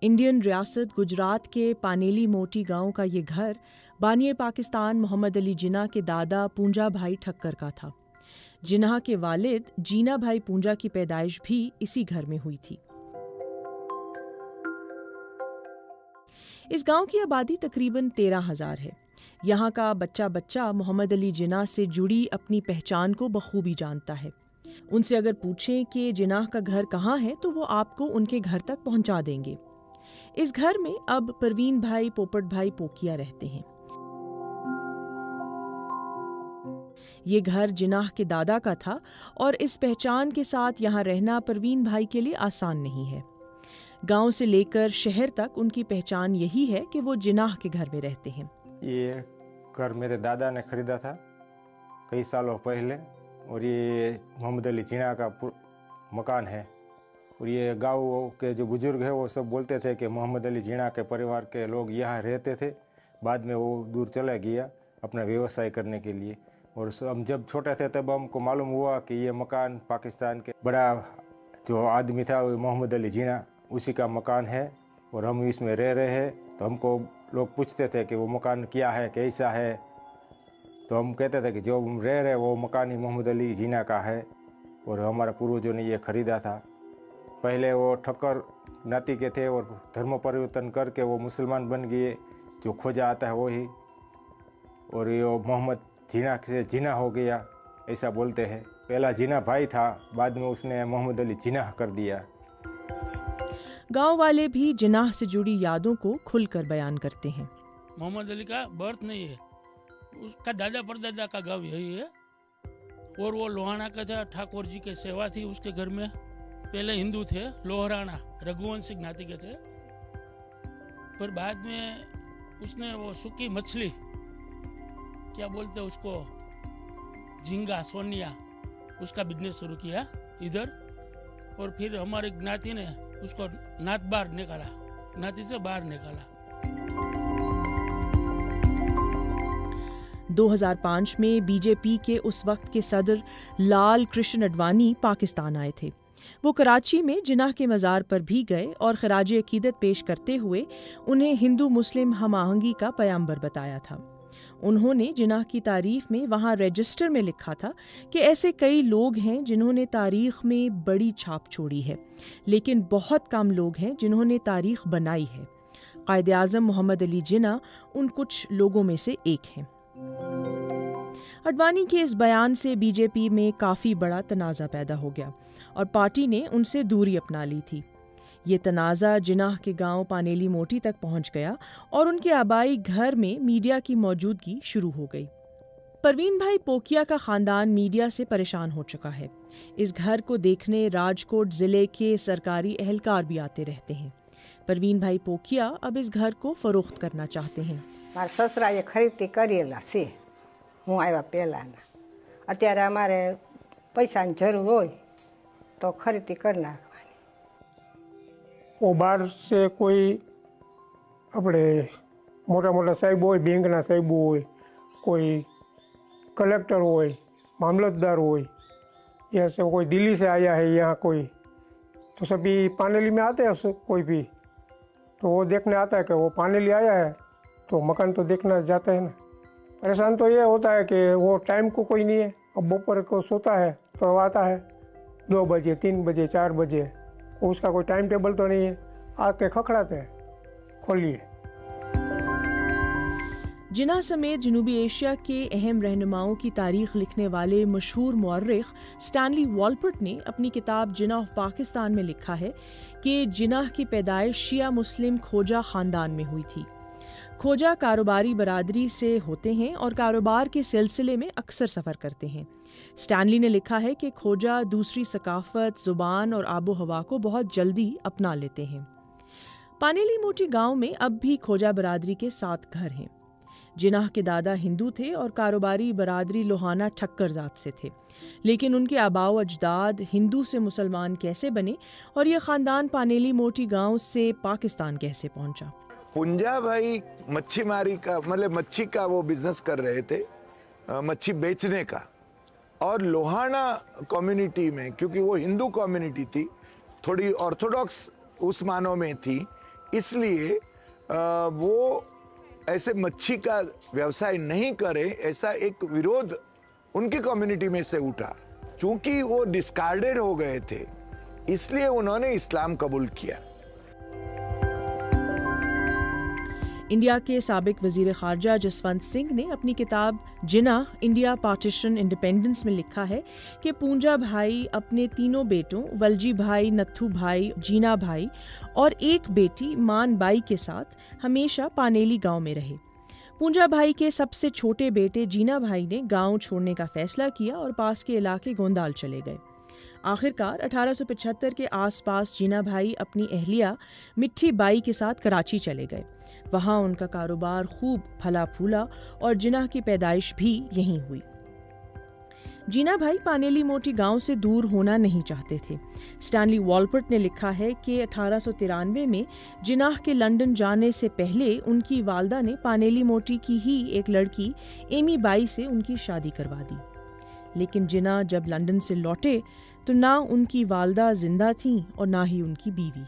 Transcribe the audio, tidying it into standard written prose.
Indian रियासत गुजरात के पानेली मोटी गांव का ये घर बानिए पाकिस्तान मोहम्मद अली जिन्ना के दादा पूंजा भाई ठक्कर का था। जिन्ना के वालिद जीना भाई पूंजा की पैदाइश भी इसी घर में हुई थी। इस गांव की आबादी तकरीबन 13,000 है। यहाँ का बच्चा बच्चा मोहम्मद अली जिन्ना से जुड़ी अपनी पहचान को बखूबी जानता है। उनसे अगर पूछें कि जिन्ना का घर कहाँ है तो वो आपको उनके घर तक पहुंचा देंगे। इस घर में अब परवीन भाई पोपट भाई पोकिया रहते हैं। ये घर जिन्ना के दादा का था और इस पहचान के साथ यहाँ रहना परवीन भाई के लिए आसान नहीं है। गांव से लेकर शहर तक उनकी पहचान यही है कि वो जिन्ना के घर में रहते हैं। ये घर मेरे दादा ने खरीदा था कई सालों पहले और ये मोहम्मद अली जिन्ना का मकान है। और ये गांव के जो बुजुर्ग हैं वो सब बोलते थे कि मोहम्मद अली जिन्ना के परिवार के लोग यहाँ रहते थे, बाद में वो दूर चला गया अपना व्यवसाय करने के लिए। और हम जब छोटे थे तब हमको मालूम हुआ कि ये मकान पाकिस्तान के बड़ा जो आदमी था वो मोहम्मद अली जिन्ना उसी का मकान है और हम इसमें रह रहे हैं। तो हमको लोग पूछते थे कि वो मकान क्या है, कैसा है, तो हम कहते थे कि जो हम रह रहे वो मकान ही मोहम्मद अली जिन्ना का है और हमारे पूर्वजों ने ये खरीदा था। पहले वो ठक्कर नाती के थे और धर्म परिवर्तन करके वो मुसलमान बन गए, जो खोजा आता है वही, और ये मोहम्मद जिन्ना से जिन्ना हो गया ऐसा बोलते हैं। पहला जिन्ना भाई था, बाद में उसने मोहम्मद अली जिन्ना कर दिया। गांव वाले भी जिन्ना से जुड़ी यादों को खुलकर बयान करते हैं। मोहम्मद अली का बर्थ नहीं है, उसका दादा परदादा का गांव यही है और वो लोहाना का था। ठाकुर जी की सेवा थी उसके घर में। पहले हिंदू थे, लोहराना रघुवंशी ज्ञाति के थे। फिर बाद में उसने वो सूखी मछली क्या बोलते हैं उसको, झींगा सोनिया, उसका बिजनेस शुरू किया इधर। और फिर हमारे ज्ञाति ने उसको नात बाहर निकाला, ज्ञाति से बाहर निकाला। 2005 में बीजेपी के उस वक्त के सदर लाल कृष्ण अडवाणी पाकिस्तान आए थे। वो कराची में जिन्ना के मज़ार पर भी गए और खराज अकीदत पेश करते हुए उन्हें हिंदू मुस्लिम हम आहंगी का पैगंबर बताया था। उन्होंने जिन्ना की तारीफ में वहाँ रजिस्टर में लिखा था कि ऐसे कई लोग हैं जिन्होंने तारीख में बड़ी छाप छोड़ी है, लेकिन बहुत कम लोग हैं जिन्होंने तारीख बनाई है। कायद आज़म मोहम्मद अली जिन्ना उन कुछ लोगों में से एक हैं। अडवाणी के इस बयान से बीजेपी में काफ़ी बड़ा तनाज़ा पैदा हो गया और पार्टी ने उनसे दूरी अपना ली थी। ये तनाज़ा जिन्ना के गांव पानेली मोटी तक पहुंच गया और उनके आबाई घर में मीडिया की मौजूदगी शुरू हो गई। परवीन भाई पोकिया का ख़ानदान मीडिया से परेशान हो चुका है। इस घर को देखने राजकोट ज़िले के सरकारी एहलकार भी आते रहते हैं। परवीन भाई पोकिया अब इस घर को फ़रोख्त करना चाहते हैं। मारा ससराए खरीदी करेला से हूँ आया पहलाना, अत्यारे अमारे पैसानी जरूर होय तो खरीदी कर नाखवानी। वो बाहर से कोई अपने मोटा मोटा साहेब होय, बैंकना साहेब होय, कोई कलेक्टर होय, मामलतदार होय, या सब कोई दिल्ली से आया है यहाँ कोई, तो सभी पानेली में आते हैं कोई भी, तो वो देखने आता है कि वो पानेली आया है तो मकान तो देखना जाता है ना। परेशान तो ये होता है कि वो टाइम को कोई नहीं है। अब दोपहर को सोता है तो आता है 2 बजे 3 बजे 4 बजे, उसका कोई टाइम टेबल तो नहीं है, आके खखड़ाते हैं खोलिए। जिन्ना समेत जनूबी एशिया के अहम रहनुमाओं की तारीख लिखने वाले मशहूर मुअर्रिख स्टैनली वॉलपर्ट ने अपनी किताब जिन्ना ऑफ पाकिस्तान में लिखा है कि जिन्ना की पैदाइश शिया मुस्लिम खोजा ख़ानदान में हुई थी। खोजा कारोबारी बरादरी से होते हैं और कारोबार के सिलसिले में अक्सर सफ़र करते हैं। स्टैनली ने लिखा है कि खोजा दूसरी सकाफत, ज़ुबान और आबो हवा को बहुत जल्दी अपना लेते हैं। पानेली मोटी गांव में अब भी खोजा बरादरी के 7 घर हैं। जिन्ना के दादा हिंदू थे और कारोबारी बरादरी लोहाना ठक्कर जात से थे, लेकिन उनके आबाओ अजदाद हिंदू से मुसलमान कैसे बने और ये ख़ानदान पानेली मोटी गांव से पाकिस्तान कैसे पहुंचा। पूंजा भाई मच्छी मारी का मतलब मच्छी का वो बिजनेस कर रहे थे, मच्छी बेचने का, और लोहाना कम्युनिटी में, क्योंकि वो हिंदू कम्युनिटी थी, थोड़ी ऑर्थोडॉक्स उस मानों में थी इसलिए वो ऐसे मच्छी का व्यवसाय नहीं करे, ऐसा एक विरोध उनकी कम्युनिटी में से उठा। चूंकि वो डिस्कार्डेड हो गए थे, इसलिए उन्होंने इस्लाम कबूल किया। इंडिया के साबिक वजीर खारजा जसवंत सिंह ने अपनी किताब जिनाह इंडिया पार्टीशन इंडिपेंडेंस में लिखा है कि पूंजा भाई अपने तीनों बेटों वलजी भाई, नत्थू भाई, जीना भाई और एक बेटी मान बाई के साथ हमेशा पानेली गांव में रहे। पूंजा भाई के सबसे छोटे बेटे जीना भाई ने गांव छोड़ने का फैसला किया और पास के इलाके गोंदाल चले गए। आखिरकार 1875 के आसपास जीना भाई अपनी अहलिया मिट्ठी बाई के साथ कराची चले गए। वहाँ उनका कारोबार खूब फला फूला और जिनाह की पैदाइश भी यहीं हुई। जीना भाई पानेली मोटी गांव से दूर होना नहीं चाहते थे। स्टैनली वॉलपर्ट ने लिखा है कि 1893 में जिनाह के लंदन जाने से पहले उनकी वालदा ने पानेली मोटी की ही एक लड़की एमी बाई से उनकी शादी करवा दी। लेकिन जिनाह जब लंदन से लौटे तो ना उनकी वालदा जिंदा थीं और ना ही उनकी बीवी।